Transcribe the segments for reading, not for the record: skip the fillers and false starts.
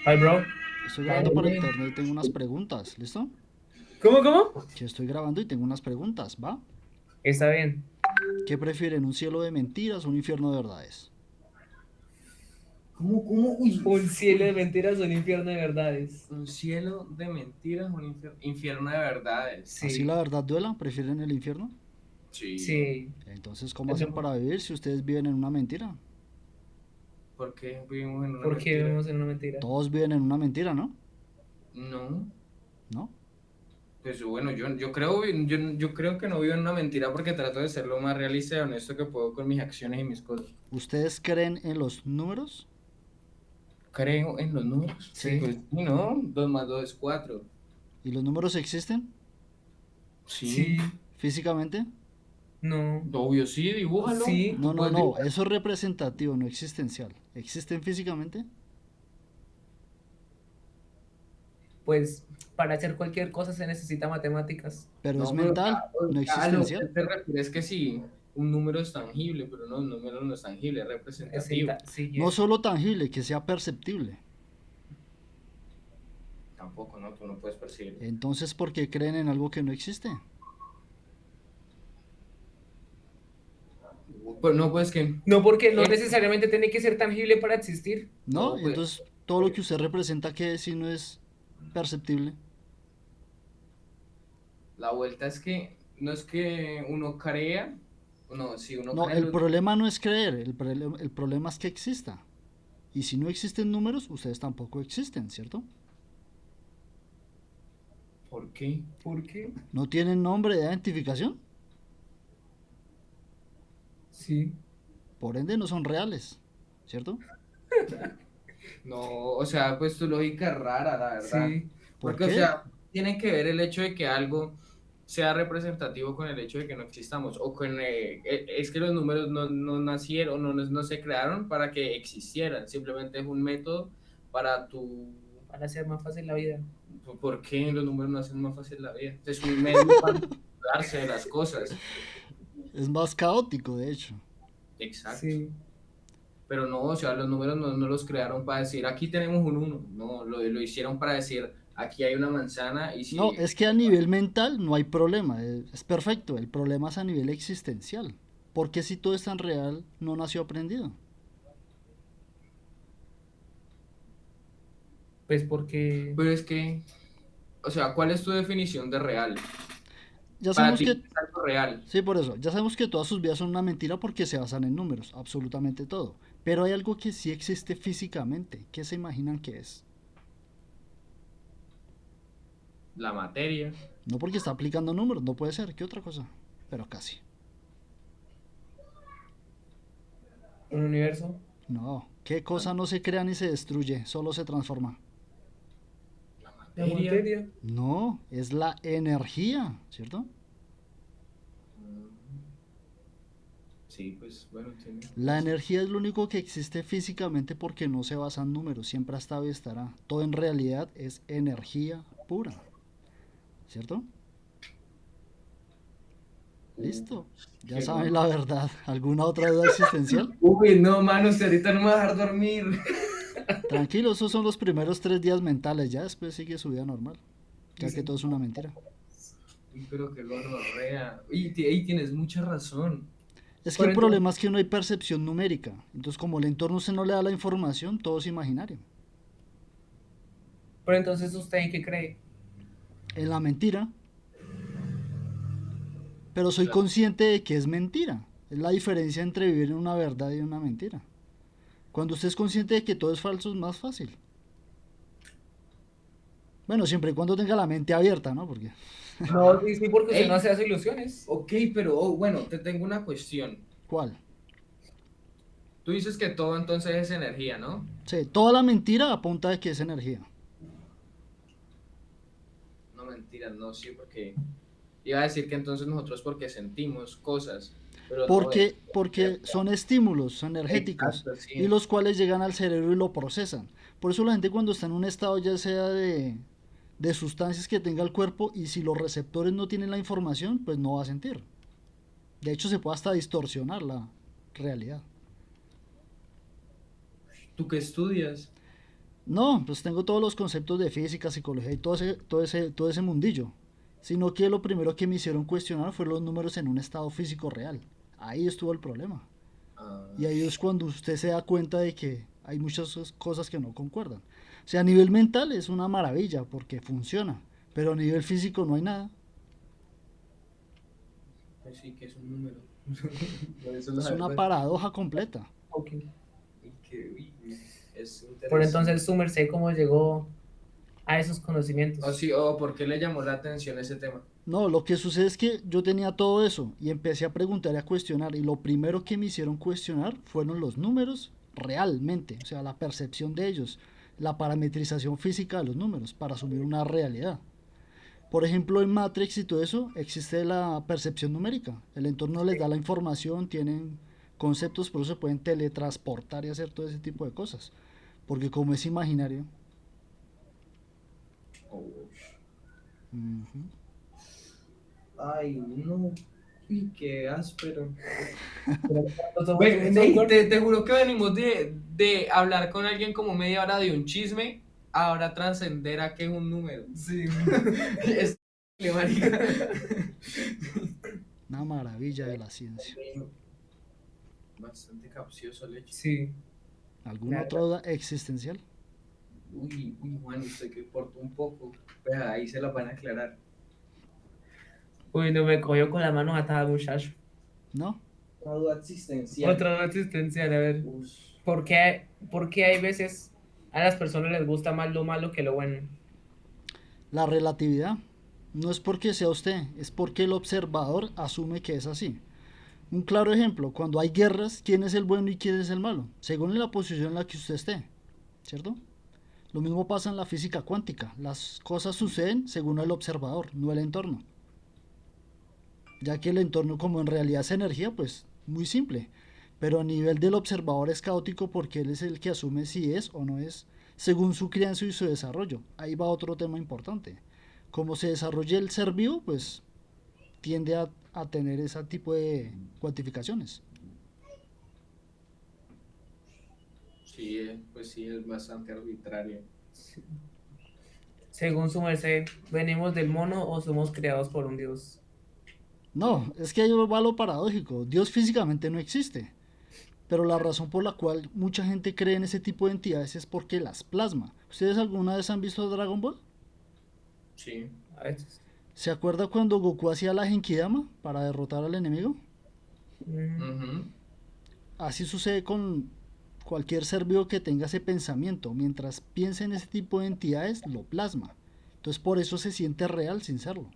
Hi, bro. Estoy grabando para Hey. internet y tengo unas preguntas, ¿listo? ¿Cómo? Que estoy grabando y tengo unas preguntas, ¿va? Está bien. ¿Qué prefieren, un cielo de mentiras o un infierno de verdades? ¿Cómo? Uy, Un cielo de mentiras o un infierno de verdades. un cielo de mentiras, un infierno de verdades. ¿Así la Sí, verdad duela? ¿Prefieren el infierno? Sí. sí. Entonces, ¿cómo hacen No, para vivir si ustedes viven en una mentira? ¿Por qué vivimos en una ¿por qué mentira? vivimos en una mentira? Todos viven en una mentira, ¿no? No. ¿No? Pues bueno, yo creo que no vivo en una mentira porque trato de ser lo más realista y honesto que puedo con mis acciones y mis cosas. ¿Ustedes creen en los números? Creo en los números. Sí. Sí, Pues sí, ¿no? 2 más 2 es 4. ¿Y los números existen Sí. sí, físicamente? no, Obvio, sí, dibújalo. sí. No, Tú no, puedes no, dibujar. eso es representativo, no existencial. ¿Existen físicamente? Pues para hacer cualquier cosa se necesita matemáticas. Pero es No, pero mental, no a lo que existencial. te refieres es que sí, un número es tangible, pero no, un número no es tangible, es representativo. Sí, No eso. solo tangible, que sea perceptible. Tampoco, ¿no? Tú no puedes percibirlo. Entonces, ¿por qué creen en algo que no existe? Pues no, pues que... No, porque no eh, necesariamente tiene que ser tangible para existir. ¿No? no, Y pues... entonces, todo lo que usted representa, ¿qué es si no es perceptible? La vuelta es que uno crea, no, si uno No, cree en el los... problema no es creer, el problema es que exista. Y si no existen números, ustedes tampoco existen, ¿cierto? ¿Por qué? ¿Por qué? No tienen nombre de identificación, Sí, por ende no son reales, ¿cierto? No, o sea, pues tu lógica es rara, la verdad. sí. ¿Por Porque, o qué? sea, tiene que ver el hecho de que algo sea representativo con el hecho de que no existamos, o con, es que los números no nacieron, no se crearon para que existieran, simplemente es un método para tu... Para hacer más fácil la vida. ¿Por qué los números no hacen más fácil la vida? Es un medio para darse de las cosas. Es más caótico, de hecho. Exacto. Sí. Pero no, o sea, los números no los crearon para decir, aquí tenemos un uno, no, lo hicieron para decir, aquí hay una manzana y No, si... es que a nivel mental no hay problema, es perfecto. El problema es a nivel existencial. Porque si todo es tan real, no nació aprendido. Pues porque, Pero es que, o sea, ¿cuál es tu definición de real? Ya Para sabemos ti, ¿qué que, es algo real? sí, por eso, ya sabemos que todas sus vidas son una mentira porque se basan en números, absolutamente todo. Pero hay algo que sí existe físicamente. ¿Qué se imaginan que es? La materia. No porque está aplicando números, no puede ser, ¿qué otra cosa? Pero casi. un universo, No, ¿qué cosa no se crea ni se destruye? Solo se transforma. La la materia. materia. No, es la energía, ¿cierto? Sí, pues, bueno, tiene La razón. energía es lo único que existe físicamente porque no se basa en números, siempre ha estado y estará. Todo en realidad es energía pura, ¿cierto? Listo, ya Qué saben loco. la verdad. ¿Alguna otra duda existencial? Uy, no, mano, usted ahorita no me va a dejar dormir. Tranquilo, esos son los primeros 3 días mentales, ya después sigue su vida normal, ya que Dice, todo es una mentira. Uy, pero qué gonorrea. Y tienes mucha razón. Es que pero el entonces, problema es que no hay percepción numérica, entonces como el entorno se no le da la información, todo es imaginario. pero entonces usted en qué cree. En la mentira, pero soy Claro. consciente de que es mentira. Es la diferencia entre vivir en una verdad y una mentira. Cuando usted es consciente de que todo es falso es más fácil. Bueno, siempre y cuando tenga la mente abierta, ¿no? Porque... No, sí, sí, porque usted no Ey, se hace ilusiones. ok, pero bueno, te tengo una cuestión. ¿Cuál? Tú dices que todo entonces es energía, ¿no? Sí, toda la mentira apunta de que es energía. No mentiras, no, sí, porque iba a decir que entonces nosotros porque sentimos cosas, pero no es Porque energía. son estímulos energéticos Exacto, y sí. los cuales llegan al cerebro y lo procesan. Por eso la gente cuando está en un estado ya sea de sustancias que tenga el cuerpo y si los receptores no tienen la información, pues no va a sentir. De hecho se puede hasta distorsionar la realidad. ¿Tú qué estudias? No, pues tengo todos los conceptos de física, psicología y todo ese mundillo. Sino que lo primero que me hicieron cuestionar fue los números en un estado físico real. Ahí estuvo el problema. Ah, Y ahí es cuando usted se da cuenta de que hay muchas cosas que no concuerdan. O sea, a nivel mental es una maravilla porque funciona, pero a nivel físico no hay nada. pues sí, que es un número. Por eso Es la una verdad. paradoja completa. Ok. Y que, uy, es Por interesante. entonces, su merced, ¿cómo llegó a esos O conocimientos? sí, o por qué le llamó la atención ese tema. No, lo que sucede es que yo tenía todo eso y empecé a preguntar y a cuestionar y lo primero que me hicieron cuestionar fueron los números realmente, o sea, la percepción de ellos, la parametrización física de los números para asumir una realidad. Por ejemplo, en Matrix y todo eso existe la percepción numérica. El entorno les da la información, tienen conceptos, por eso se pueden teletransportar y hacer todo ese tipo de cosas. Porque como es imaginario. Oh. Ujú. Ay, no. Uy, qué áspero. Pero cuando somos un Ey, software, te juro que venimos de hablar con alguien como media hora de un chisme, ahora trascender a que es un número. sí, Es marica. Una maravilla de la ciencia. Bastante capcioso el hecho. sí, ¿Alguna la otra duda existencial? Uy, Juan, usted que cortó un poco. Vea, ahí se la van a aclarar. Uy, no me cogió con la mano atada, muchacho. ¿No? Una duda existencial. Otra duda existencial, a ver. Uf, ¿Por qué hay veces a las personas les gusta más lo malo que lo bueno? La relatividad. No es porque sea usted, es porque el observador asume que es así. Un claro ejemplo, cuando hay guerras, ¿quién es el bueno y quién es el malo? Según la posición en la que usted esté, ¿cierto? Lo mismo pasa en la física cuántica. Las cosas suceden según el observador, no el entorno. Ya que el entorno, como en realidad es energía, pues muy simple. Pero a nivel del observador es caótico porque él es el que asume si es o no es, según su crianza y su desarrollo. Ahí va otro tema importante. Como se desarrolla el ser vivo, pues tiende a tener ese tipo de cuantificaciones. sí, pues sí, es bastante arbitrario. Según su merced, ¿venimos del mono o somos creados por un dios? No, es que ahí va lo paradójico. Dios físicamente no existe. Pero la razón por la cual mucha gente cree en ese tipo de entidades es porque las plasma. ¿Ustedes alguna vez han visto Dragon Ball? Sí. A veces. ¿Se acuerda cuando Goku hacía la Genkidama para derrotar al enemigo? Mm, Ujú. Así sucede con cualquier ser vivo que tenga ese pensamiento. Mientras piensa en ese tipo de entidades, lo plasma. Entonces por eso se siente real sin serlo.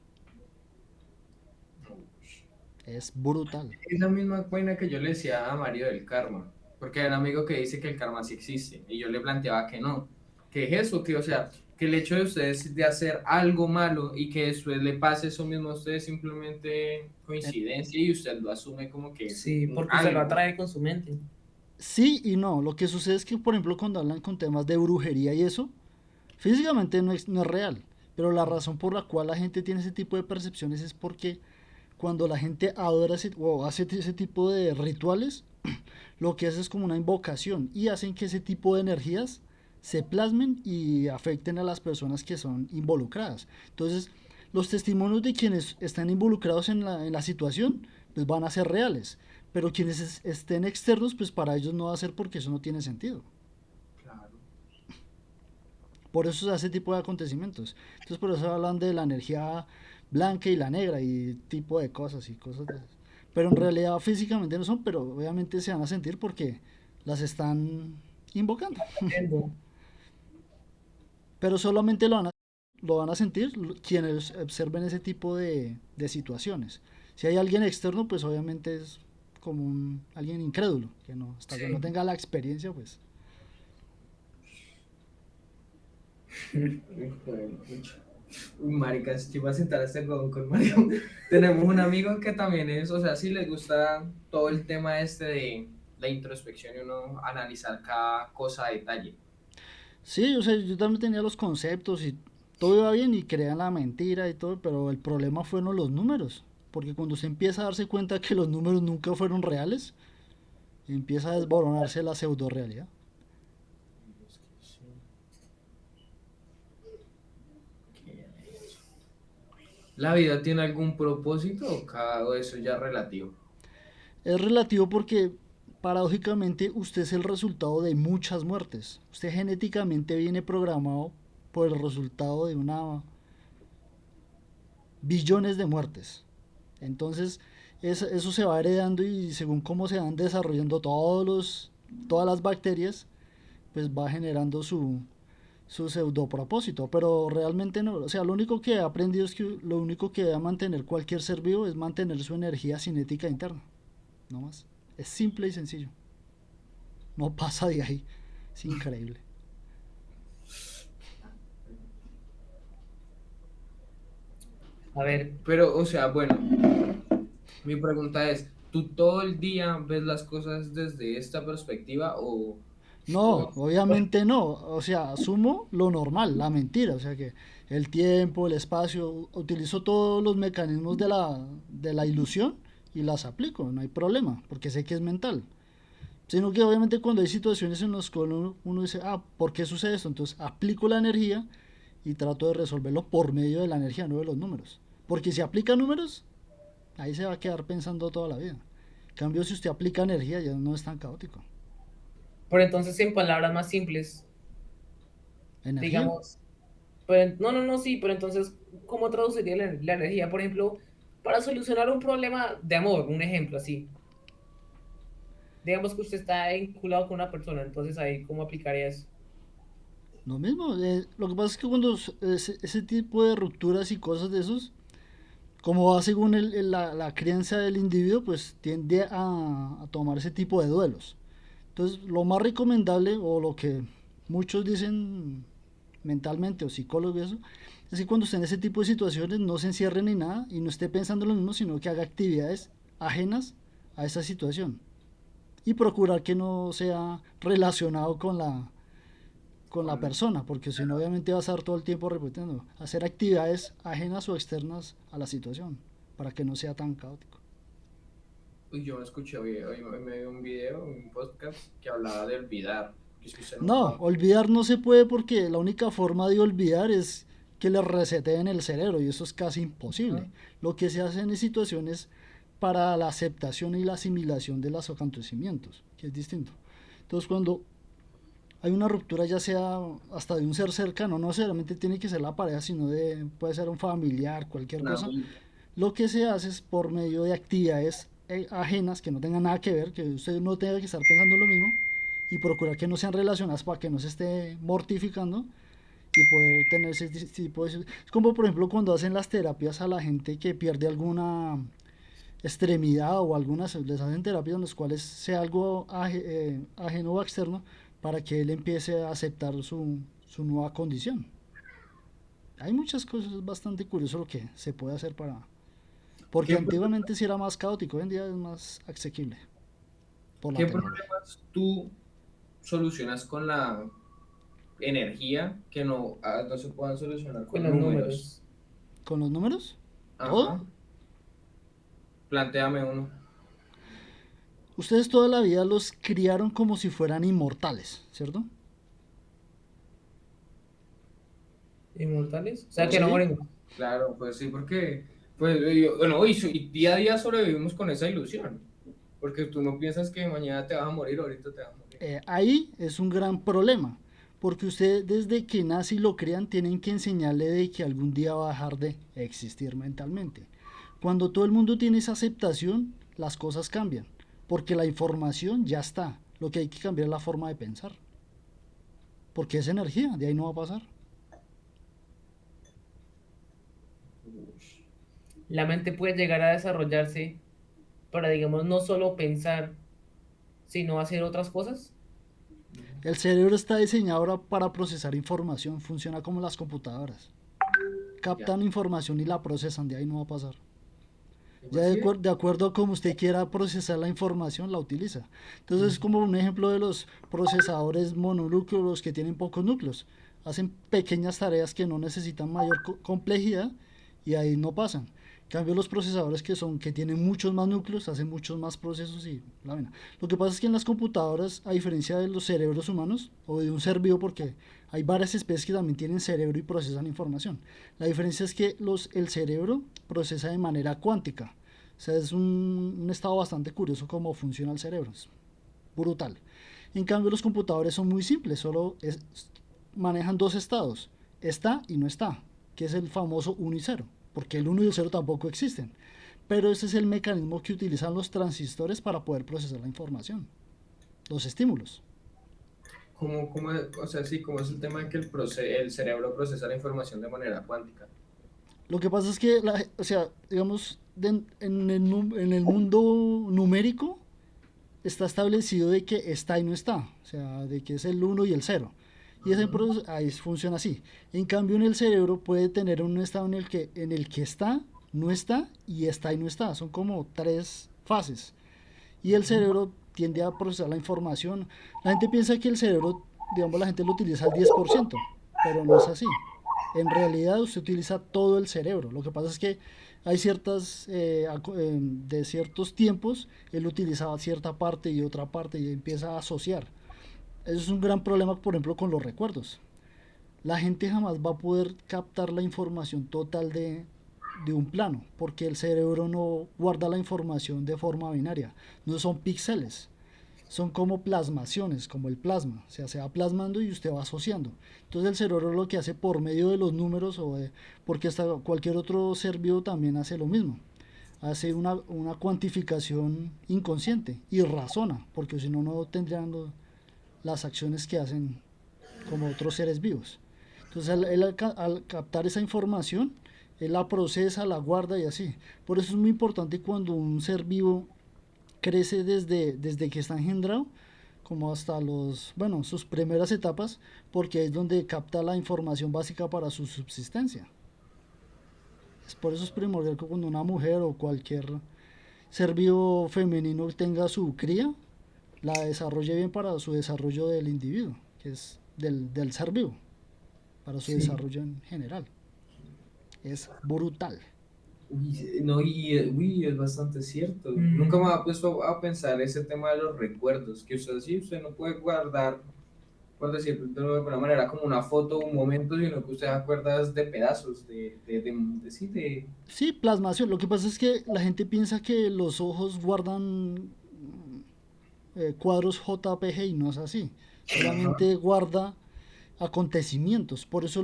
Es brutal. Es la misma vaina que yo le decía a Mario del karma, porque hay un amigo que dice que el karma sí existe, y yo le planteaba que no, que es eso, que o sea, que el hecho de ustedes de hacer algo malo y que después le pase eso mismo a ustedes simplemente Eh, coincidencia y usted lo asume como que es sí, un porque se lo algo. atrae con su mente. Sí y no. Lo que sucede es que, por ejemplo, cuando hablan con temas de brujería y eso, físicamente no es real. Pero la razón por la cual la gente tiene ese tipo de percepciones es porque cuando la gente adora o hace ese tipo de rituales, lo que hace es como una invocación y hacen que ese tipo de energías se plasmen y afecten a las personas que son involucradas. Entonces, los testimonios de quienes están involucrados en la situación, pues van a ser reales. Pero quienes estén externos, pues para ellos no va a ser porque eso no tiene sentido. Claro. Por eso se hace tipo de acontecimientos. Entonces por eso hablan de la energía blanca y la negra y tipo de cosas y cosas de esas. Pero en realidad físicamente no son, pero obviamente se van a sentir porque las están invocando. Entiendo. Pero solamente lo van a sentir quienes observen ese tipo de situaciones. Si hay alguien externo, pues obviamente es como alguien incrédulo, que no, hasta que no Sí. tenga la experiencia, pues. Hijo de pucha. Uy, maricas, yo voy a sentar a este huevón con Mario. Tenemos un amigo que también es, o sea, sí les gusta todo el tema este de la introspección y uno analizar cada cosa a detalle. Sí, o sea, yo también tenía los conceptos y todo iba bien y creían la mentira y todo, pero el problema fueron los números. Porque cuando usted empieza a darse cuenta que los números nunca fueron reales, empieza a desboronarse la pseudo realidad. Es que sí. ¿La vida tiene algún propósito o cada eso ya es relativo? Es relativo porque paradójicamente usted es el resultado de muchas muertes. Usted genéticamente viene programado por el resultado de una billones de muertes. Entonces, eso se va heredando y según cómo se van desarrollando todas las bacterias, pues va generando su pseudo propósito. Pero realmente no. O sea, lo único que he aprendido es que lo único que debe mantener cualquier ser vivo es mantener su energía cinética interna. No más. Es simple y sencillo. No pasa de ahí. Es increíble. A ver, Pero, o sea, bueno, mi pregunta es, ¿tú todo el día ves las cosas desde esta perspectiva o No, obviamente no. O sea, asumo lo normal, la mentira. O sea que el tiempo, el espacio, utilizo todos los mecanismos de la ilusión y las aplico. No hay problema, porque sé que es mental. Sino que obviamente cuando hay situaciones en las que uno dice, ah, ¿por qué sucede esto? Entonces aplico la energía y trato de resolverlo por medio de la energía, no de los números. Porque si aplica números, ahí se va a quedar pensando toda la vida. En cambio, si usted aplica energía, ya no es tan caótico. pero entonces en palabras más simples, Energía, digamos, pero, no, no, no, sí, pero entonces, ¿cómo traduciría la energía? Por ejemplo, para solucionar un problema de amor, un ejemplo así. Digamos que usted está vinculado con una persona, entonces ahí, ¿cómo aplicaría eso? lo mismo. Lo que pasa es que cuando ese tipo de rupturas y cosas de esos, como va según la crianza del individuo, pues tiende a tomar ese tipo de duelos. Entonces, lo más recomendable o lo que muchos dicen mentalmente o psicólogos y eso, es que cuando esté en ese tipo de situaciones no se encierre ni nada y no esté pensando lo mismo, sino que haga actividades ajenas a esa situación y procurar que no sea relacionado con la con... persona, porque si no obviamente va a estar todo el tiempo repitiendo, hacer actividades ajenas o externas a la situación para que no sea tan caótico. Uy, yo me escuché hoy me vi un video, un podcast que hablaba de olvidar, que es que usted no No, puede... olvidar no se puede porque la única forma de olvidar es que le reseteen el cerebro y eso es casi imposible. Ajá. Lo que se hace en situaciones para la aceptación y la asimilación de los acontecimientos, que es distinto. Entonces cuando hay una ruptura ya sea hasta de un ser cercano, no necesariamente tiene que ser la pareja, sino puede ser un familiar, cualquier Una cosa, amiga. lo que se hace es por medio de actividades ajenas que no tengan nada que ver, que usted no tenga que estar pensando lo mismo y procurar que no sean relacionadas para que no se esté mortificando y poder tener ese tipo de... Es como por ejemplo cuando hacen las terapias a la gente que pierde alguna extremidad o algunas, les hacen terapias en las cuales sea algo ajeno o externo para que él empiece a aceptar su nueva condición. Hay muchas cosas bastante curiosas lo que se puede hacer para, porque ¿Qué, antiguamente sí era más caótico, hoy en día es más asequible por la qué tecnología. problemas tú solucionas con la energía que no se puedan solucionar Con con los números? números. ¿Con los números? ¿Todo? Ajá, plantéame uno. Ustedes toda la vida los criaron como si fueran inmortales, ¿cierto? ¿Inmortales? O sea, que no Sí, Sí. morimos. claro, pues sí, porque, pues, bueno, y día a día sobrevivimos con esa ilusión, porque tú no piensas que mañana te vas a morir, ahorita te vas a morir. Ahí es un gran problema, porque usted desde que nace y lo crean tienen que enseñarle de que algún día va a dejar de existir mentalmente. Cuando todo el mundo tiene esa aceptación, las cosas cambian, porque la información ya está. Lo que hay que cambiar es la forma de pensar, porque es energía, de ahí no va a pasar. Ush. La mente puede llegar a desarrollarse para, digamos, no solo pensar, sino hacer otras cosas. El cerebro está diseñado ahora para procesar información, funciona como las computadoras. Ya, Captan información y la procesan, de ahí no va a pasar. Ya pues sí, de acuerdo a cómo usted quiera procesar la información, la utiliza. Entonces es como un ejemplo de los procesadores mononúcleos, los que tienen pocos núcleos. Hacen pequeñas tareas que no necesitan mayor complejidad y ahí no pasan. Cambio los procesadores que tienen muchos más núcleos, hacen muchos más procesos y la vaina. Lo que pasa es que en las computadoras, a diferencia de los cerebros humanos o de un ser vivo, porque hay varias especies que también tienen cerebro y procesan información. La diferencia es que el cerebro procesa de manera cuántica. O sea, es un estado bastante curioso cómo funciona el cerebro. Es brutal. En cambio, los computadores son muy simples, manejan dos estados, está y no está, que es el famoso 1 y 0, porque el 1 y el 0 tampoco existen. Pero ese es el mecanismo que utilizan los transistores para poder procesar la información, los estímulos. O sea, sí, como es el tema en que el cerebro procesa la información de manera cuántica. Lo que pasa es que, o sea, digamos, en el mundo numérico está establecido de que está y no está, o sea, de que es el 1 y el 0. Y ese proceso ahí funciona así. En cambio, en el cerebro puede tener un estado en el que está, no está y está y no está. Son como tres fases. Y el cerebro tiende a procesar la información. La gente piensa que el cerebro, digamos, la gente lo utiliza al 10%, pero no es así. En realidad usted utiliza todo el cerebro. Lo que pasa es que hay de ciertos tiempos, él utilizaba cierta parte y otra parte y empieza a asociar. Eso es un gran problema, por ejemplo, con los recuerdos. La gente jamás va a poder captar la información total de un plano, porque el cerebro no guarda la información de forma binaria. No son píxeles, son como plasmaciones, como el plasma. O sea, se va plasmando y usted va asociando. Entonces el cerebro lo que hace por medio de los números, porque hasta cualquier otro ser vivo también hace lo mismo. Hace una cuantificación inconsciente y razona, porque si no, no tendrían las acciones que hacen como otros seres vivos. Entonces al captar esa información, él la procesa, la guarda y así. Por eso es muy importante cuando un ser vivo crece desde que está engendrado, como hasta sus primeras etapas, porque es donde capta la información básica para su subsistencia. Por eso es primordial que cuando una mujer o cualquier ser vivo femenino tenga su cría, la desarrolle bien para su desarrollo del individuo, que es del ser vivo, para su Sí. desarrollo en general. Es brutal. Uy, no, uy, es bastante cierto. Nunca me ha puesto a pensar ese tema de los recuerdos, que usted no puede guardar, por decirlo de alguna manera, como una foto, un momento, sino que usted acuerda de pedazos, sí, Sí, plasmación. Lo que pasa es que la gente piensa que los ojos guardan cuadros JPG y no es así. Ajá. Solamente guarda acontecimientos. Por eso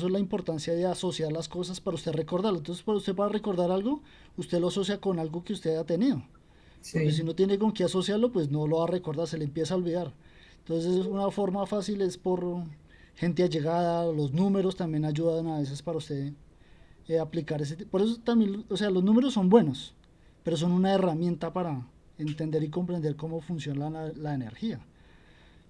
la importancia de asociar las cosas para usted recordarlo. Entonces, para recordar algo, usted lo asocia con algo que usted haya tenido. Porque si Sí. no tiene con qué asociarlo, pues no lo va a recordar, se le empieza a olvidar. Entonces, una forma fácil es por gente allegada, los números también ayudan a veces para usted aplicar ese. Por eso también, o sea, los números son buenos, pero son una herramienta para entender y comprender cómo funciona la energía.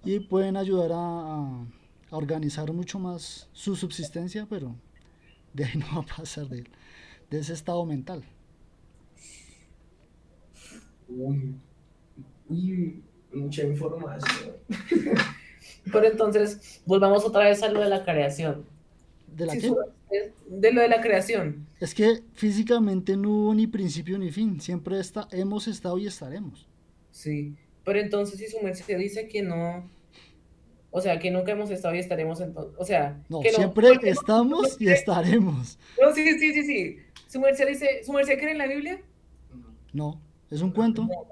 Y pueden ayudar a organizar mucho más su subsistencia, pero de ahí no va a pasar de ese estado mental. Uy, uy, mucha información. Pero entonces, volvamos otra vez a lo de la creación. ¿De la Si qué? de lo de la creación. Es que físicamente no hubo ni principio ni fin, siempre hemos estado y estaremos. Sí. Pero entonces, si su merced dice que no, o sea, que nunca hemos estado y estaremos entonces, o sea, No, que no, siempre porque estamos y estaremos. no, sí, sí, sí, sí. Su merced dice, ¿su merced cree en la Biblia? No, No, es un cuento. claro,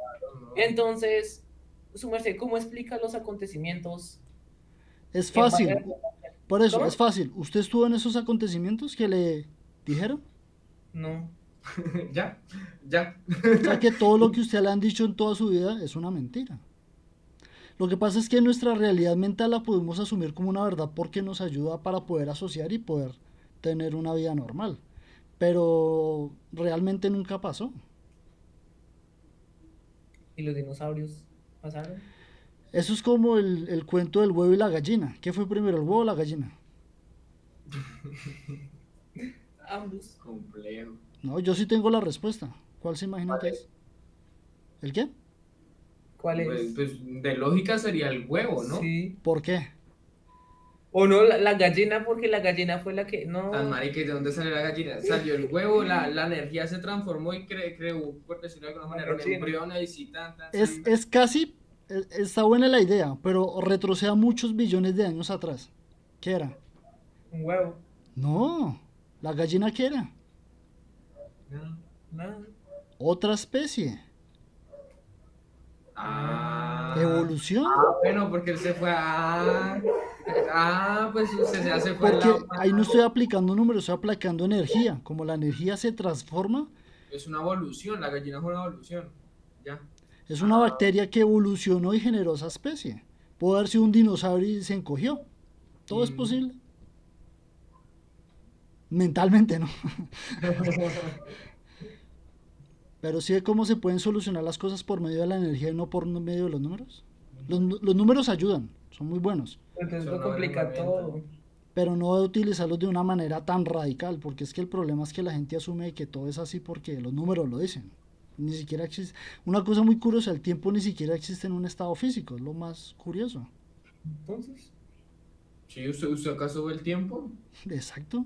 no. Entonces, su merced, ¿cómo explica los acontecimientos Es en base fácil, por eso, es ¿Cómo? fácil. ¿Usted estuvo en esos acontecimientos que le dijeron? No. Ya, ya. O sea que todo lo que usted le han dicho en toda su vida es una mentira. Lo que pasa es que nuestra realidad mental la podemos asumir como una verdad porque nos ayuda para poder asociar y poder tener una vida normal. Pero realmente nunca pasó. ¿Y los dinosaurios pasaron? Eso es como el cuento del huevo y la gallina. ¿Qué fue primero, el huevo o la gallina? Ambos. Complejo. No, yo sí tengo la respuesta. ¿Cuál se imaginan que Vale. es? ¿El qué? ¿Cuál Pues, es? pues de lógica sería el huevo, ¿no? Sí. ¿Por qué? O no, la gallina, porque la gallina fue la que. Tan No, marica, ¿y de dónde salió la gallina? Salió el huevo, la energía se transformó y creó, por decirlo de alguna la manera, un gallina. embrión ahí sí, Es casi, está buena la idea, pero retroceda muchos billones de años atrás. ¿Qué era? Un huevo. No, la gallina qué era. No. Nada. Otra especie. Ah, Evolución. bueno, porque él se fue a... pues usted ya se fue al lado Porque ahí no estoy malo. aplicando números, estoy aplicando energía. Como la energía se transforma, Es una evolución, la gallina fue una evolución. Ya. es una bacteria que evolucionó y generó esa especie. Puede haber sido un dinosaurio y se encogió. Todo es Mm. posible. Mentalmente, ¿no? Pero sí de cómo se pueden solucionar las cosas por medio de la energía y no por medio de los números. Los números ayudan, son muy buenos. Entonces Son lo una buena complica herramienta. todo. Pero no de utilizarlos de una manera tan radical, porque es que el problema es que la gente asume que todo es así porque los números lo dicen. Ni siquiera existe. Una cosa muy curiosa, el tiempo ni siquiera existe en un estado físico, es lo más curioso. Entonces, Sí, ¿usted acaso ve el tiempo? Exacto.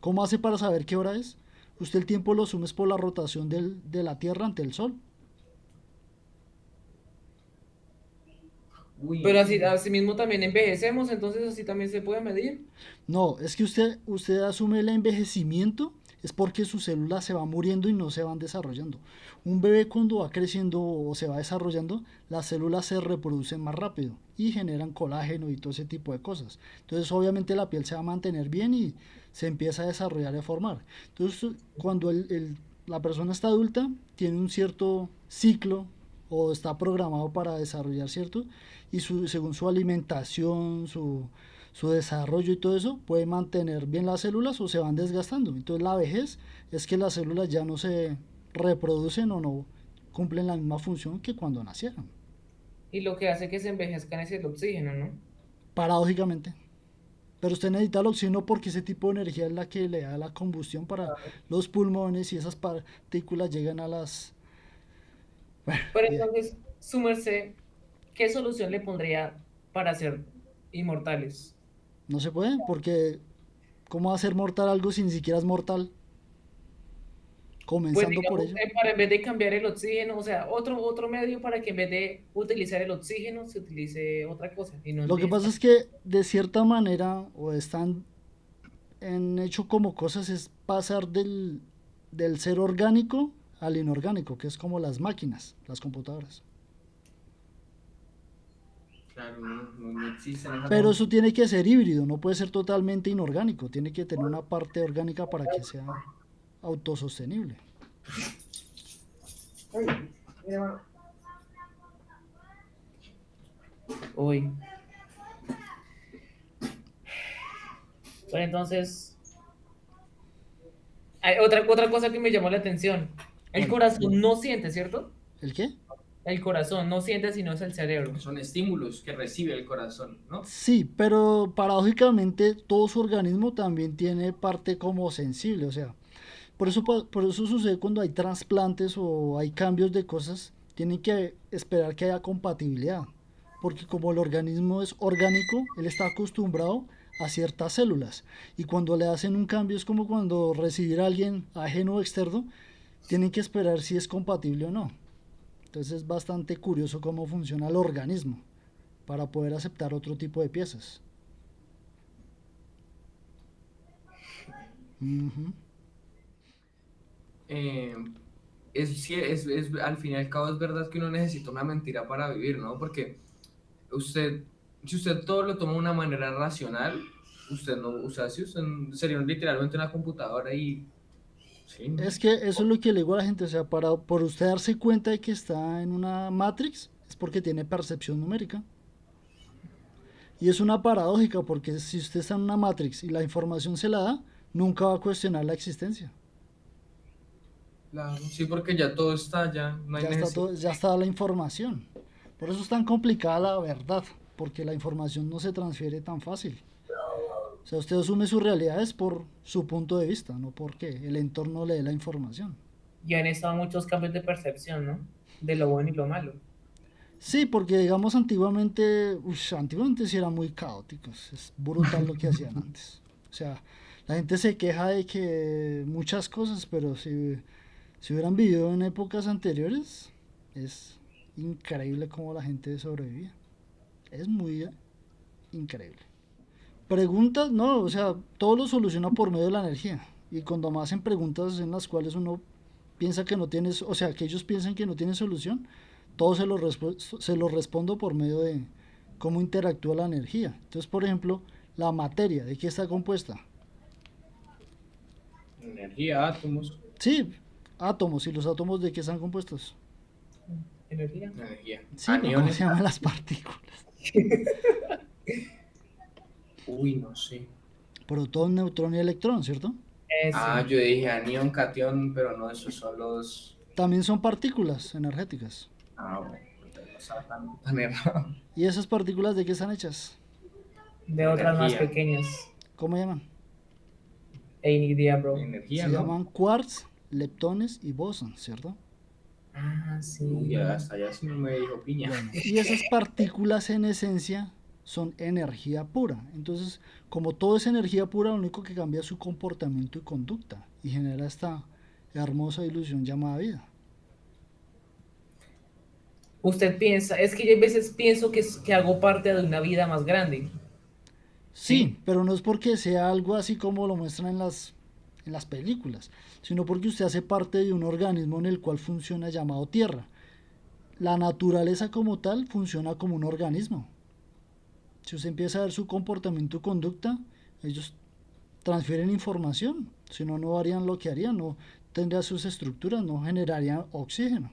¿Cómo hace para saber qué hora es? Usted el tiempo lo asume por la rotación de la Tierra ante el Sol. pero Uy, así mismo también envejecemos, entonces así también se puede medir. No, es que usted asume el envejecimiento, es porque sus células se van muriendo y no se van desarrollando. Un bebé cuando va creciendo o se va desarrollando, las células se reproducen más rápido y generan colágeno y todo ese tipo de cosas. Entonces obviamente la piel se va a mantener bien y se empieza a desarrollar y a formar. Entonces cuando la persona está adulta, tiene un cierto ciclo o está programado para desarrollar, ¿cierto? Y según su alimentación, su desarrollo y todo eso, puede mantener bien las células o se van desgastando. Entonces la vejez es que las células ya no se reproducen o no cumplen la misma función que cuando nacieron, Y lo que hace que se envejezcan es el oxígeno, ¿no? paradójicamente. Pero usted necesita el oxígeno porque ese tipo de energía es la que le da la combustión para los pulmones y esas partículas llegan a las... Bueno, Pero yeah. entonces, su merced, ¿qué solución le pondría para ser inmortales? No se puede porque ¿cómo va a ser mortal algo si ni siquiera es mortal? Pues Comenzando por digamos, ello. para en vez de cambiar el oxígeno, o sea, otro medio para que en vez de utilizar el oxígeno se utilice otra cosa y no Lo que pasa envejezca. es que de cierta manera o están en hecho como cosas es pasar del ser orgánico al inorgánico, que es como las máquinas, las computadoras. claro, no existen esas Pero cosas. eso tiene que ser híbrido, no puede ser totalmente inorgánico, tiene que tener una parte orgánica para que sea autosostenible. Uy. Pero entonces, hay otra cosa que me llamó la atención. El ¿Cuál? corazón no siente, ¿cierto? ¿El qué? El corazón no siente, sino es el cerebro. Son estímulos que recibe el corazón, ¿no? Sí, pero paradójicamente todo su organismo también tiene parte como sensible, o sea, por eso sucede cuando hay trasplantes o hay cambios de cosas, tienen que esperar que haya compatibilidad. Porque como el organismo es orgánico, él está acostumbrado a ciertas células. Y cuando le hacen un cambio es como cuando recibir a alguien ajeno o externo, tienen que esperar si es compatible o no. Entonces es bastante curioso cómo funciona el organismo para poder aceptar otro tipo de piezas. Ujú. Eh, sí, al fin y al cabo es verdad que uno necesita una mentira para vivir, ¿no? Porque usted, si usted todo lo toma de una manera racional, usted no, o sea, si usted sería literalmente una computadora y, sí, ¿no? Es que eso es lo que le digo a la gente, o sea, por usted darse cuenta de que está en una Matrix, es porque tiene percepción numérica. Y es una paradójica porque si usted está en una Matrix y la información se la da, nunca va a cuestionar la existencia. Claro, sí, porque ya todo está, ya no hay Ya está necesidad. todo, ya está la información. Por eso es tan complicada la verdad, porque la información no se transfiere tan fácil. O sea, usted asume sus realidades por su punto de vista, no porque el entorno le dé la información. Y han estado muchos cambios de percepción, ¿no? De lo bueno y lo malo. Sí, porque digamos antiguamente, antiguamente sí eran muy caóticos, es brutal lo que hacían antes. O sea, la gente se queja de que muchas cosas, pero si hubieran vivido en épocas anteriores, es increíble cómo la gente sobrevivía. Es muy increíble. Preguntas, no, o sea, todo lo soluciona por medio de la energía. Y cuando me hacen preguntas en las cuales uno piensa que no tienes, o sea, que ellos piensan que no tienen solución, todo se lo respondo por medio de cómo interactúa la energía. Entonces, por ejemplo, la materia, ¿de qué está compuesta? Energía, átomos, Sí, átomos, y los átomos de qué están compuestos. Energía. energía, Sí, pero ¿cómo se aniones. llaman las partículas? Uy, no sé. Protón, neutrón y electrón, ¿cierto? Ah, Eso. yo dije anión, catión, pero no, esos son los. También son partículas energéticas. Ah, bueno, entonces no estaba tan errado. ¿Y esas partículas de qué están hechas? De otras más Energía, pequeñas. ¿Cómo llaman? Ey, ni idea, bro. energía, Se ¿no? llaman quarks, leptones y bosons, ¿cierto? Ah, Uy, sí. hasta allá sí no me dijo piña. Bueno, y esas partículas en esencia son energía pura. Entonces, como todo es energía pura, lo único que cambia es su comportamiento y conducta y genera esta hermosa ilusión llamada vida. Usted piensa, es que yo a veces pienso que hago parte de una vida más grande. Sí, ¿Sí? pero no es porque sea algo así como lo muestran en las películas, sino porque usted hace parte de un organismo en el cual funciona llamado Tierra. La naturaleza como tal funciona como un organismo. Si usted empieza a ver su comportamiento y conducta, ellos transfieren información. Si no, no harían lo que harían, no tendrían sus estructuras, no generarían oxígeno.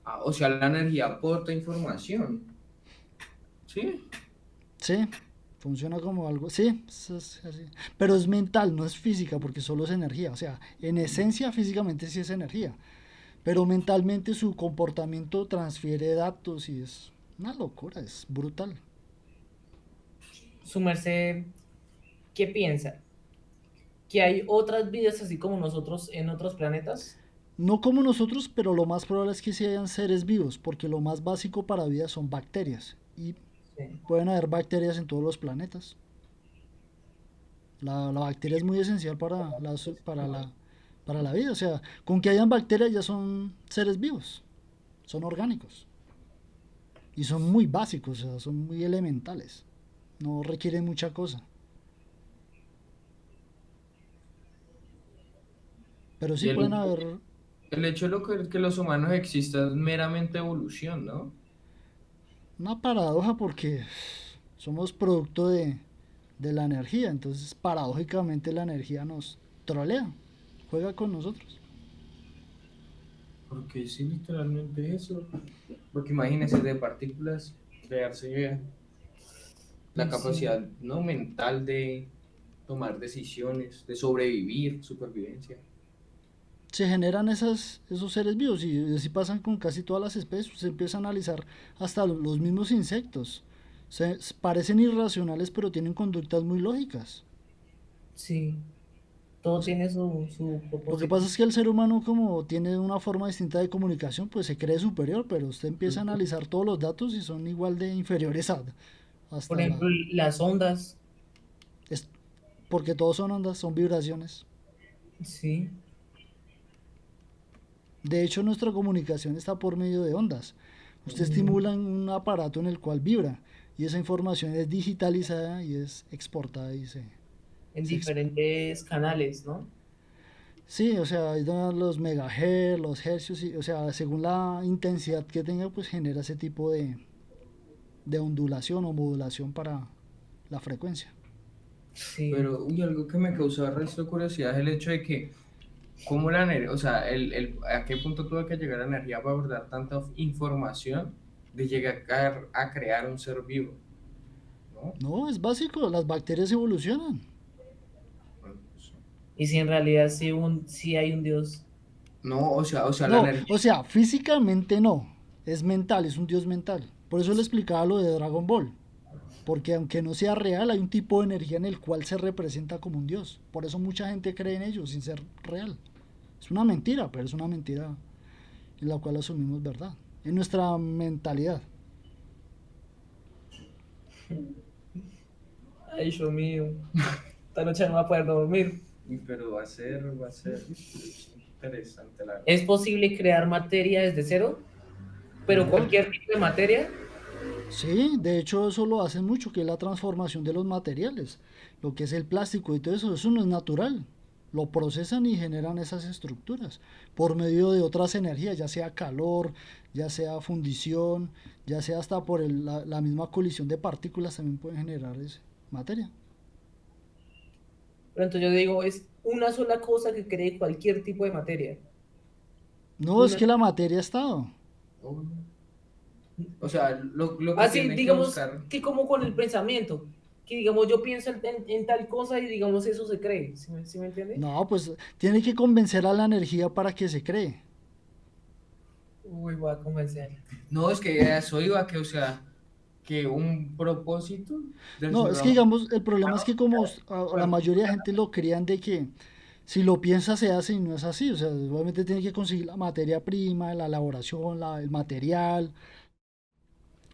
Ah, o sea, la energía aporta información. ¿Sí? Sí, funciona como algo, sí, es así. Pero es mental, no es física, porque solo es energía. O sea, en esencia físicamente sí es energía, pero mentalmente su comportamiento transfiere datos y es una locura, es brutal. Su merced, ¿qué piensa? ¿Que hay otras vidas así como nosotros en otros planetas? No como nosotros, pero lo más probable es que sí hayan seres vivos, porque lo más básico para vida son bacterias. Y Sí. pueden haber bacterias en todos los planetas. La bacteria es muy esencial para la vida. O sea, con que hayan bacterias ya son seres vivos, son orgánicos. Y son muy básicos, o sea, son muy elementales. No requieren mucha cosa. Pero sí Y pueden haber el hecho de que los humanos existan es meramente evolución, ¿no? una paradoja porque somos producto de la energía. Entonces, paradójicamente, la energía nos trolea, juega con nosotros. Porque sí, literalmente eso. Porque imagínense de partículas crearse la Sí. capacidad no mental de tomar decisiones, de sobrevivir, supervivencia. Se generan esos seres vivos y así pasan con casi todas las especies. Se empieza a analizar hasta los mismos insectos. Parecen irracionales pero tienen conductas muy lógicas. Sí. Todo O sea, tiene su lo que propósito. pasa es que el ser humano como tiene una forma distinta de comunicación pues se cree superior, pero usted empieza a analizar todos los datos y son igual de inferiores Por hasta ejemplo, las ondas. es- porque todos son ondas, son vibraciones. Sí. De hecho, nuestra comunicación está por medio de ondas. Usted Mm, estimula un aparato en el cual vibra y esa información es digitalizada y es exportada y en se diferentes canales, ¿no? sí, o sea, hay los megahertz, los hercios, o sea, según la intensidad que tenga, pues genera ese tipo de ondulación o modulación para la frecuencia. Sí. Pero, uy, algo que me causó resto de curiosidad es el hecho de que, ¿cómo la energía, o sea, a qué punto tuvo que llegar la energía para abordar tanta información de llegar a crear un ser vivo? ¿No? No, es básico, las bacterias evolucionan. Bueno, pues, Y si en realidad sí hay un Dios. no, o sea, la No, energía. o sea, físicamente no, es mental, es un dios mental. Por eso le explicaba lo de Dragon Ball. Porque aunque no sea real, hay un tipo de energía en el cual se representa como un dios. Por eso mucha gente cree en ello sin ser real. Es una mentira, pero es una mentira en la cual asumimos verdad. en nuestra mentalidad. Ay, Dios mío. Esta noche no va a poder dormir. Pero va a ser interesante, la verdad. ¿Es posible crear materia desde cero? Pero No, cualquier tipo de materia. sí, de hecho eso lo hacen mucho, que es la transformación de los materiales. Lo que es el plástico y todo eso no es natural. Lo procesan y generan esas estructuras por medio de otras energías, ya sea calor, ya sea fundición, ya sea hasta por la misma colisión de partículas también pueden generar materia. Pero entonces yo digo, es una sola cosa que cree cualquier tipo de materia. No, es Una. que la materia ha estado. O sea, lo que Así, tiene que digamos, buscar. que como con el pensamiento. Que digamos, yo pienso en tal cosa y digamos, eso se cree. ¿Sí me entiende? No, pues tiene que convencer a la energía para que se cree. Uy, voy a convencer. No, es que a eso iba, que, o sea, que un propósito del No, ser es que humano. digamos, el problema es que como a la mayoría de gente lo crean de que si lo piensa se hace y no es así. O sea, obviamente tiene que conseguir la materia prima, la elaboración, el material,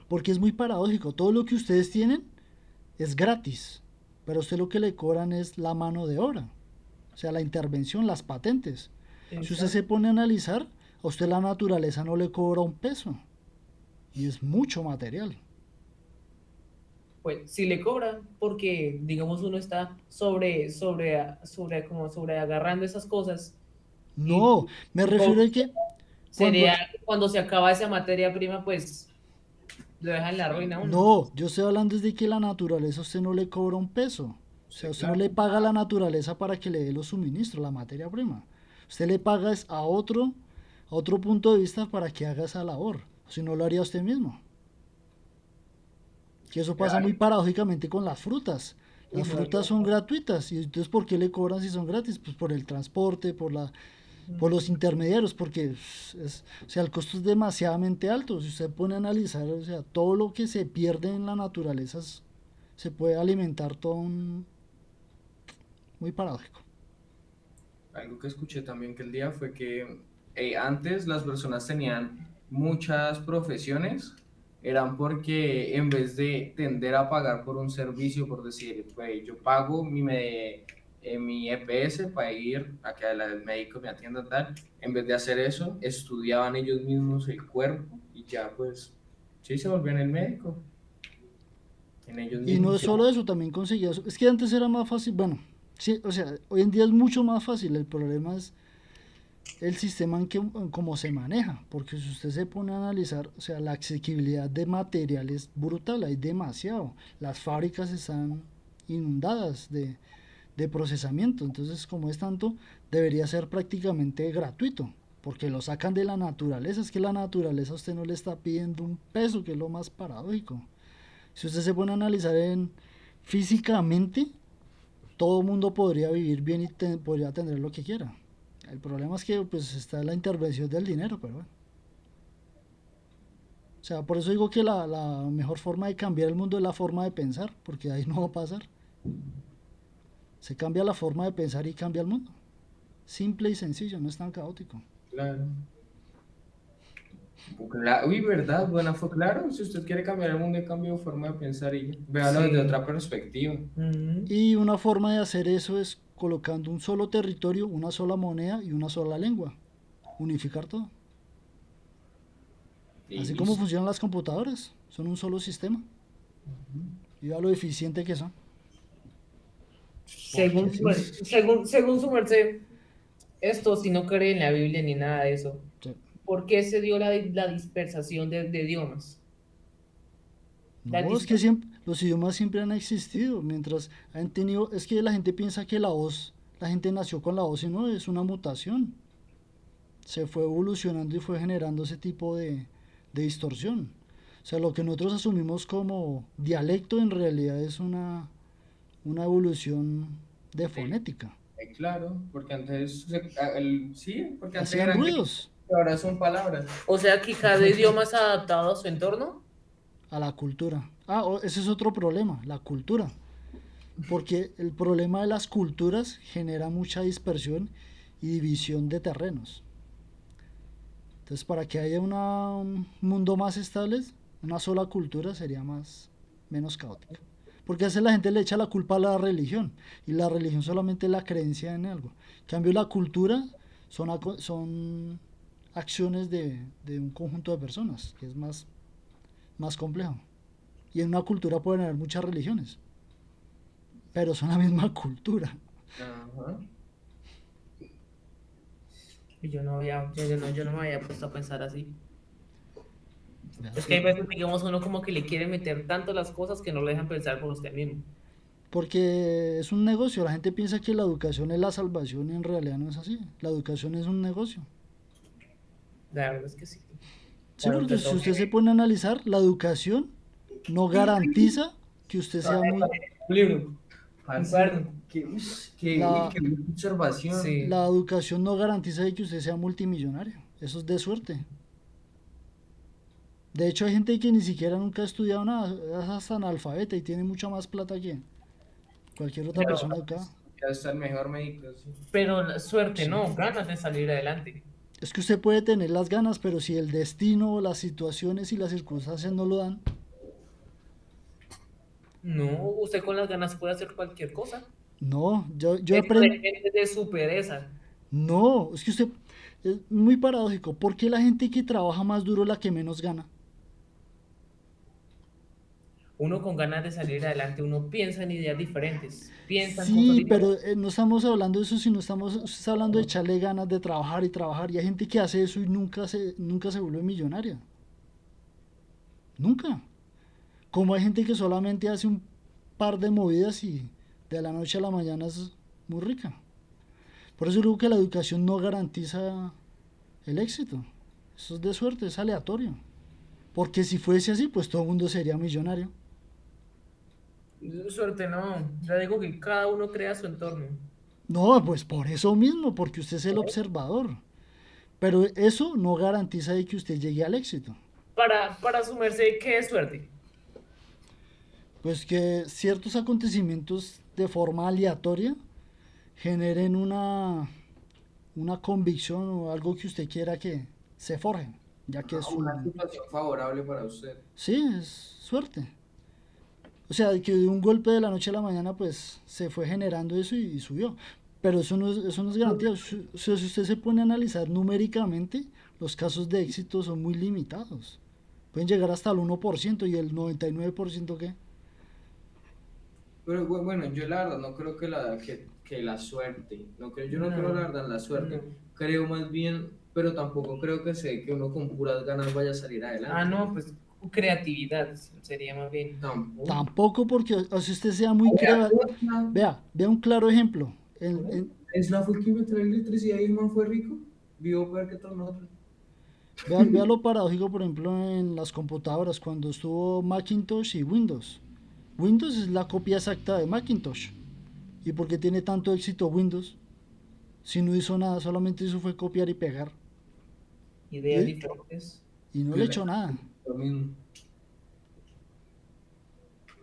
porque es muy paradójico. Todo lo que ustedes tienen es gratis, pero a usted lo que le cobran es la mano de obra, o sea, la intervención, las patentes. Si usted se Exacto. pone a analizar, a usted la naturaleza no le cobra un peso y es mucho material. Pues si le cobran, porque digamos uno está como sobre agarrando esas cosas y No, me refiero tipo, a que cuando... sería cuando se acaba esa materia prima, pues lo dejan en la ruina a uno. No, yo estoy hablando es de que la naturaleza a usted no le cobra un peso. O sea, Sí, usted no claro. le paga a la naturaleza para que le dé los suministros, la materia prima. Usted le paga es a otro punto de vista para que haga esa labor. Si no lo haría usted mismo. Que eso pasa muy Claro. paradójicamente con las frutas. Las Igual, frutas son gratuitas. ¿Y entonces por qué le cobran si son gratis? Pues por el transporte, por los intermediarios, porque o sea, el costo es demasiadamente alto. Si usted pone a analizar, o sea, todo lo que se pierde en la naturaleza se puede alimentar todo muy paradójico. Algo que escuché también que el día fue que antes las personas tenían muchas profesiones, eran porque en vez de tender a pagar por un servicio, por decir, pues yo pago mi EPS para ir a que el médico me atienda tal, en vez de hacer eso, estudiaban ellos mismos el cuerpo y ya pues sí se volvían el médico en ellos Y no mismos. es solo eso, también conseguía eso. Es que antes era más fácil, bueno, sí, o sea, hoy en día es mucho más fácil. El problema es el sistema en cómo se maneja, porque si usted se pone a analizar, o sea, la asequibilidad de material es brutal, hay demasiado. Las fábricas están inundadas de procesamiento, entonces como es tanto, debería ser prácticamente gratuito, porque lo sacan de la naturaleza, es que la naturaleza a usted no le está pidiendo un peso, que es lo más paradójico. Si usted se pone a analizar físicamente, todo el mundo podría vivir bien y podría tener lo que quiera. El problema es que pues está la intervención del dinero, pero bueno. O sea, por eso digo que la mejor forma de cambiar el mundo es la forma de pensar, porque ahí no va a pasar. Se cambia la forma de pensar y cambia el mundo. Simple y sencillo, no es tan caótico. Claro. Uy, ¿verdad? Bueno, fue claro. Si usted quiere cambiar el mundo, cambie de forma de pensar y véalo desde Sí. otra perspectiva. Ujú. Y una forma de hacer eso es colocando un solo territorio, una sola moneda y una sola lengua. Unificar todo. Y Así como listo. funcionan las computadoras. Son un solo sistema. Y a lo eficiente que son. Porque Según, sí. según su merced, esto si no cree en la Biblia ni nada de eso, Sí. ¿por qué se dio la dispersación de idiomas? La No, es que disper- siempre, los idiomas siempre han existido, mientras han tenido, es que la gente piensa que la gente nació con la voz y no, es una mutación. Se fue evolucionando y fue generando ese tipo de distorsión. O sea, lo que nosotros asumimos como dialecto en realidad es una evolución de Sí, fonética. claro, porque antes, sí, porque antes Hacían eran ruidos gritos, ahora son palabras. O sea que cada idioma es adaptado a su entorno. a la cultura. Ah, ese es otro problema, la cultura. Porque el problema de las culturas genera mucha dispersión y división de terrenos. Entonces, para que haya un mundo más estable, una sola cultura sería menos caótica. Porque a veces la gente le echa la culpa a la religión, y la religión solamente es la creencia en algo. En cambio, la cultura son acciones de un conjunto de personas, que es más complejo. Y en una cultura pueden haber muchas religiones, pero son la misma cultura. Ajá. Y yo no me había puesto a pensar así. Ya, Es que hay veces, digamos, uno como que le quiere meter tanto las cosas que no lo dejan pensar por usted mismo. porque es un negocio, la gente piensa que la educación es la salvación y en realidad no es así. La educación es un negocio. La verdad es que sí. Sí, Bueno, porque te si toca. usted se pone a analizar, la educación no garantiza que usted sea muy... Un libro. Un Parce, cuaderno. uy, La, qué observación. Sí. la educación no garantiza de que usted sea multimillonario. Eso es de suerte. De hecho, hay gente que ni siquiera nunca ha estudiado nada, es hasta analfabeta y tiene mucha más plata que cualquier otra Pero, persona acá. Ya está el mejor médico, sí. pero la suerte, Sí. no, ganas de salir adelante. Es que usted puede tener las ganas, pero si el destino, las situaciones y las circunstancias no lo dan, No, usted con las ganas puede hacer cualquier cosa. no, yo Eso aprendí, depende de su pereza. no, es que usted, es muy paradójico, ¿por qué la gente que trabaja más duro es la que menos gana? Uno con ganas de salir adelante, uno piensa en ideas diferentes, piensa en cosas Sí, pero diferentes. no estamos hablando de eso, sino usted está hablando de echarle ganas de trabajar y trabajar, y hay gente que hace eso y nunca se vuelve millonaria, nunca. Como hay gente que solamente hace un par de movidas y de la noche a la mañana es muy rica. Por eso digo que la educación no garantiza el éxito. Eso es de suerte, es aleatorio. Porque si fuese así, pues todo el mundo sería millonario. Suerte, no. Ya digo que cada uno crea su entorno. No, pues por eso mismo, porque usted es el observador. Pero eso no garantiza de que usted llegue al éxito. Para su merced, ¿qué es suerte? Pues que ciertos acontecimientos de forma aleatoria generen una convicción o algo que usted quiera que se forje, ya que es Una su... situación favorable para usted. Sí, es suerte. O sea, que de un golpe de la noche a la mañana pues se fue generando eso y subió. Pero eso no es garantía. Si usted se pone a analizar numéricamente, los casos de éxito son muy limitados. Pueden llegar hasta el 1% y el 99% ¿qué? Pero bueno, yo la verdad no creo que la suerte, yo no creo la No, verdad en la no. suerte, creo más bien, pero tampoco creo que uno con puras ganas vaya a salir Ah, adelante. no, pues creatividad sería más bien. Tampoco. Tampoco porque si usted sea muy creativo. Tesla, Vea un claro ejemplo. Tesla fue el que inventó la electricidad y el man fue rico, vivo peor que todos nosotros. Vea lo paradójico, por ejemplo, en las computadoras, cuando estuvo Macintosh y Windows. Windows es la copia exacta de Macintosh. ¿Y por qué tiene tanto éxito Windows? Si no hizo nada, solamente hizo fue copiar y pegar. Ideas Y, diferentes. y no le echó Violenta, nada. lo mismo.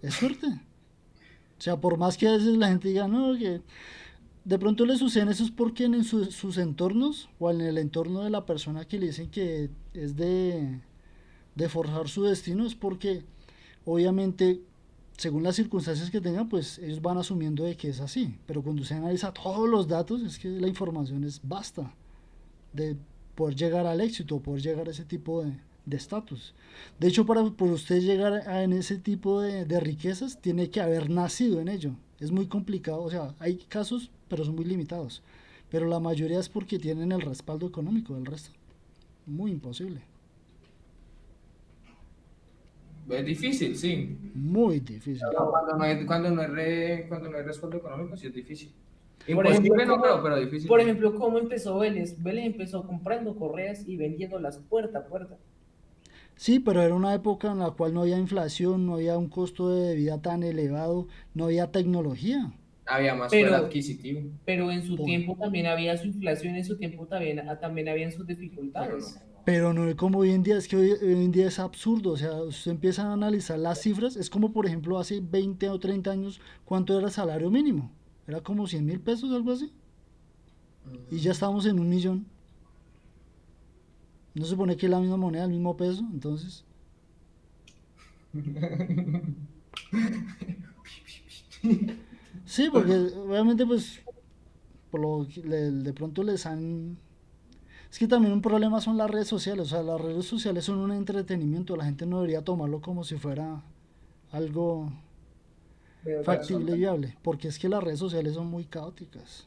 Es suerte. O sea, por más que a veces la gente diga, no, que de pronto le suceden eso es porque en sus entornos o en el entorno de la persona que le dicen que es de forjar su destino, es porque obviamente según las circunstancias que tengan, pues ellos van asumiendo de que es así. Pero cuando se analiza todos los datos, es que la información es basta de poder llegar al éxito, poder llegar a ese tipo de estatus. De hecho, para por usted llegar en ese tipo de riquezas, tiene que haber nacido en ello. Es muy complicado, o sea, hay casos, pero son muy limitados. Pero la mayoría es porque tienen el respaldo económico, el resto, muy imposible, Es difícil, sí. muy difícil. Cuando no hay respaldo económico, sí es difícil. Por ejemplo, Imposible no creo, pero difícil por sí. ejemplo, ¿cómo empezó Vélez? Vélez empezó comprando correas y vendiéndolas puerta a puerta. Sí, pero era una época en la cual no había inflación, no había un costo de vida tan elevado, no había tecnología. Había más poder Pero, adquisitivo, pero en su Por- tiempo también había su inflación, en su tiempo también habían sus pero no. dificultades. Pero no es como hoy en día, es que hoy en día es absurdo. O sea, usted empieza a analizar las cifras, es como por ejemplo hace 20 o 30 años, ¿cuánto era el salario mínimo? Era como 100.000 pesos, algo así. Y ya estamos en 1.000.000. ¿No se supone que es la misma moneda, el mismo peso? Entonces, sí, porque obviamente pues de pronto les han... Es que también un problema son las redes sociales, o sea, las redes sociales son un entretenimiento, la gente no debería tomarlo como si fuera algo De razón. factible y viable, porque es que las redes sociales son muy caóticas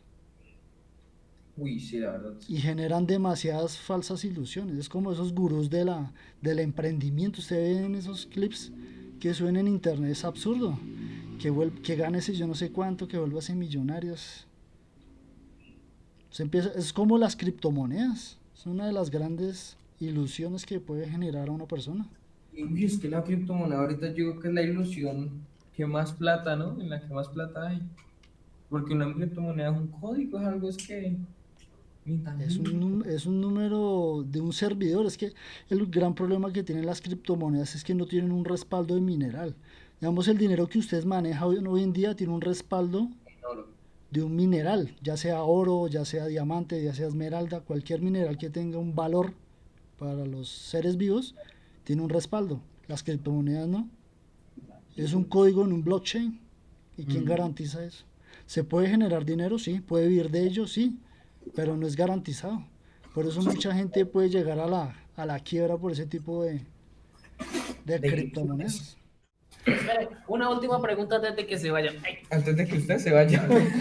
Uy, sí, la verdad. y generan demasiadas falsas ilusiones. Es como esos gurús del emprendimiento. Usted ve en esos clips que suben en internet, es absurdo. Que gane ese yo no sé cuánto, que vuelva a ser millonarios. Es como las criptomonedas. Es una de las grandes ilusiones que puede generar a una persona. Y uy, es que la criptomoneda ahorita yo creo que es la ilusión que más plata, ¿no? En la que más plata hay. Porque una criptomoneda es un código, es algo es que intangible. Es un número de un servidor. Es que el gran problema que tienen las criptomonedas es que no tienen un respaldo de mineral. Digamos, el dinero que ustedes manejan hoy en día tiene un respaldo Oro. de un mineral, ya sea oro, ya sea diamante, ya sea esmeralda, cualquier mineral que tenga un valor para los seres vivos, tiene un respaldo. Las criptomonedas no. Es un código en un blockchain. ¿Y quién Mm. garantiza eso? ¿Se puede generar dinero? Sí. ¿Puede vivir de ello? Sí. Pero no es garantizado. Por eso mucha gente puede llegar a la quiebra por ese tipo de De ilusiones. criptomonedas. Espere, una última pregunta antes de que se vaya. Ay, Antes de que usted se vaya. Vale,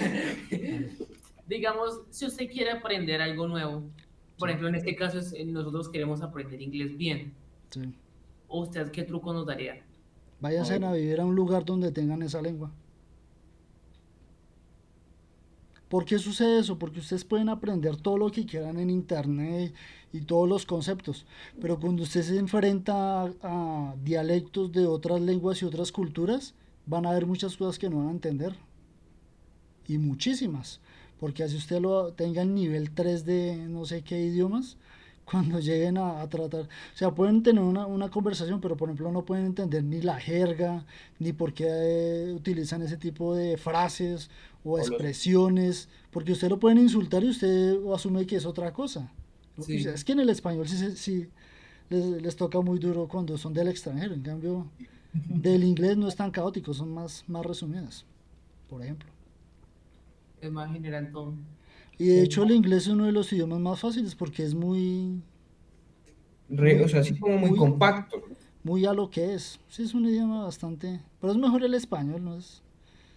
digamos, si usted quiere aprender algo nuevo, por sí, ejemplo, en este caso nosotros queremos aprender inglés bien, sí. ¿usted qué truco nos daría? A Váyanse ver, a vivir a un lugar donde tengan esa lengua. ¿Por qué sucede eso? Porque ustedes pueden aprender todo lo que quieran en internet y todos los conceptos, pero cuando usted se enfrenta a dialectos de otras lenguas y otras culturas, van a haber muchas cosas que no van a entender, y muchísimas, porque así usted lo tenga el nivel 3 de no sé qué idiomas, cuando lleguen a tratar, o sea, pueden tener una conversación, pero por ejemplo no pueden entender ni la jerga, ni por qué utilizan ese tipo de frases o o los... expresiones, porque usted lo pueden insultar y usted asume que es otra cosa. Sí, Es que en el español sí les toca muy duro cuando son del extranjero, en cambio del inglés no es tan caótico, son más resumidas, por ejemplo. es más general todo. Y de hecho el inglés es uno de los idiomas más fáciles porque es O muy, sea, así como muy muy, compacto. muy a lo que es. Sí, es un idioma bastante... Pero es mejor el español, ¿no? Es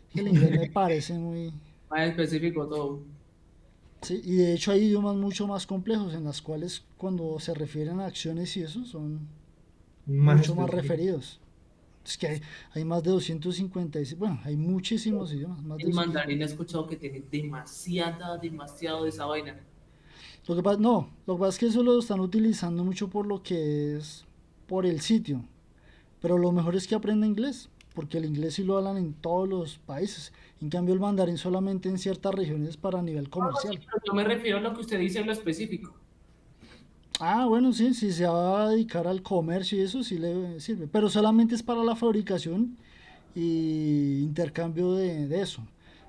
que el inglés me parece muy... Más específico todo. Sí, y de hecho hay idiomas mucho más complejos en las cuales cuando se refieren a acciones y eso son Más mucho más específico. referidos. Es que hay más de 256, bueno, hay muchísimos idiomas, más de El 200. mandarín he escuchado que tiene demasiado de esa vaina. Lo que pasa, no, lo que pasa es que eso lo están utilizando mucho por lo que es, por el sitio. Pero lo mejor es que aprenda inglés, porque el inglés sí lo hablan en todos los países. En cambio, el mandarín solamente en ciertas regiones para nivel No, no, sí, comercial. pero yo me refiero a lo que usted dice en lo específico. Ah, bueno, sí, si se va a dedicar al comercio y eso sí le sirve, pero solamente es para la fabricación y intercambio de eso.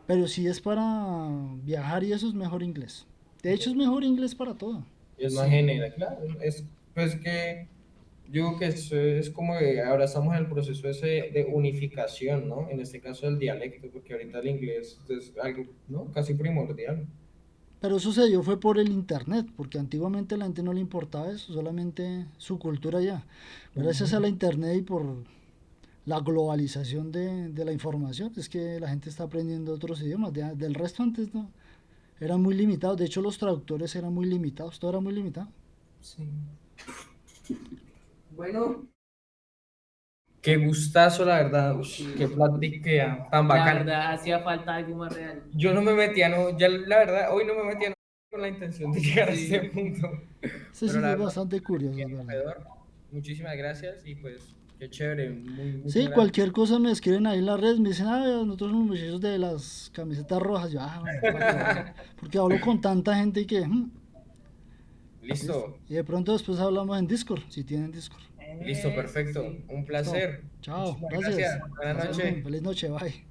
Pero si es para viajar y eso es mejor inglés. De hecho, es mejor inglés para todo. Es más Sí. general, claro. Es pues que yo creo que eso es como que ahora estamos en el proceso ese de unificación, ¿no? En este caso el dialecto, porque ahorita el inglés es algo, ¿no? Casi primordial. Pero eso se dio fue por el internet, porque antiguamente a la gente no le importaba eso, solamente su cultura ya. Gracias a la Ujú. internet y por la globalización de la información, es que la gente está aprendiendo otros idiomas. Del resto antes no, eran muy limitados. De hecho, los traductores eran muy limitados, todo era muy limitado. Sí. Bueno, Qué gustazo, la verdad. Ush, qué sí. plática tan La bacana. verdad, hacía falta algo más real. Yo no me metía, no, ya la verdad, hoy no me metía con la intención de llegar a este Sí. punto. Este Pero sitio la es verdad, bastante curioso, es bien, verdad. Pedro, muchísimas gracias y pues qué chévere, muchas Sí, gracias. cualquier cosa me escriben ahí en las redes, me dicen, ah, nosotros somos los muchachos de las camisetas rojas. Yo, ah, bueno, para que vean. Porque hablo con tanta gente que, listo. Listo, Y de pronto después hablamos en Discord, si tienen Discord. listo, Eso perfecto. sí. Un Listo. placer. Chao, Muchísimas gracias. gracias. Que Buenas estén bien. noches. Feliz noche, bye.